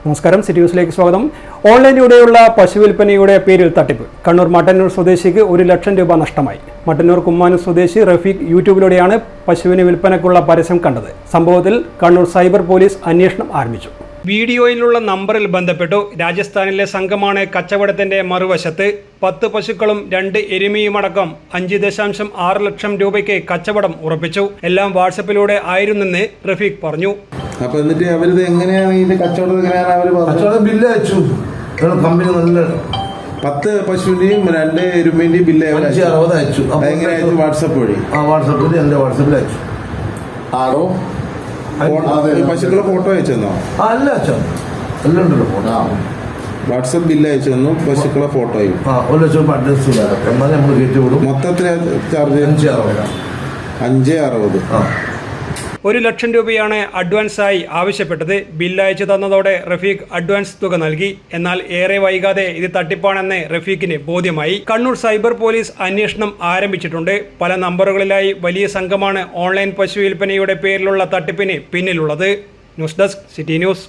നമസ്കാരം, സിറ്റി ന്യൂസിലേക്ക് സ്വാഗതം. ഓൺലൈനിലൂടെയുള്ള പശു വിൽപ്പനയുടെ പേരിൽ തട്ടിപ്പ്. കണ്ണൂർ മട്ടന്നൂർ സ്വദേശിക്ക് 1 ലക്ഷം രൂപ നഷ്ടമായി. മട്ടന്നൂർ കുമ്മാനൂർ സ്വദേശി റഫീഖ് യൂട്യൂബിലൂടെയാണ് പശുവിന് വിൽപ്പനയ്ക്കുള്ള പരസ്യം കണ്ടത്. സംഭവത്തിൽ കണ്ണൂർ സൈബർ പോലീസ് അന്വേഷണം ആരംഭിച്ചു. വീഡിയോയിലുള്ള നമ്പറിൽ ബന്ധപ്പെട്ടു. രാജസ്ഥാനിലെ സംഘമാണ് കച്ചവടത്തിന്റെ മറുവശത്ത്. 10 പശുക്കളും 2 എരുമയുമടക്കം 5.6 ലക്ഷം രൂപയ്ക്ക് കച്ചവടം ഉറപ്പിച്ചു. എല്ലാം വാട്സപ്പിലൂടെ ആയിരുന്നെന്ന് റഫീഖ് പറഞ്ഞു. അപ്പൊ എന്നിട്ട് അവരിത് എങ്ങനെയാണ് ഇത് കച്ചവടം എങ്ങനെയാണ് അവര് കച്ചവടം ബില്ല് അയച്ചു. കമ്പനി നല്ല 10 പശുവിന്റെയും 2 എരുമേന്റെയും ബില്ല് 560 അയച്ചു. എങ്ങനെ അയച്ചു? വാട്സപ്പ് വഴി. വാട്സപ്പിൽ എന്റെ വാട്സപ്പിൽ അയച്ചു. ആണോ? പശുക്കളെ ഫോട്ടോ അയച്ചു തന്നോ? അല്ല അച്ഛൻ എല്ലാം ഉണ്ടല്ലോ ഫോട്ടോ. വാട്സപ്പ് ബില്ല് അയച്ചു തന്നു, പശുക്കളെ ഫോട്ടോയും. 1 ലക്ഷം അഡ്രസ് എന്നാൽ നമ്മൾ കയറ്റി വിടും. മൊത്തത്തിൽ ചാർജ് 560. 1 ലക്ഷം രൂപയാണ് അഡ്വാൻസായി ആവശ്യപ്പെട്ടത്. ബില്ല് അയച്ചു തന്നതോടെ റഫീഖ് അഡ്വാൻസ് തുക നൽകി. എന്നാൽ ഏറെ വൈകാതെ ഇത് തട്ടിപ്പാണെന്ന് റഫീഖിന് ബോധ്യമായി. കണ്ണൂർ സൈബർ പോലീസ് അന്വേഷണം ആരംഭിച്ചിട്ടുണ്ട്. പല നമ്പറുകളിലായി വലിയ സംഘമാണ് ഓൺലൈൻ പശു വിൽപ്പനയുടെ പേരിലുള്ള തട്ടിപ്പിന് പിന്നിലുള്ളത്. News desk, city news.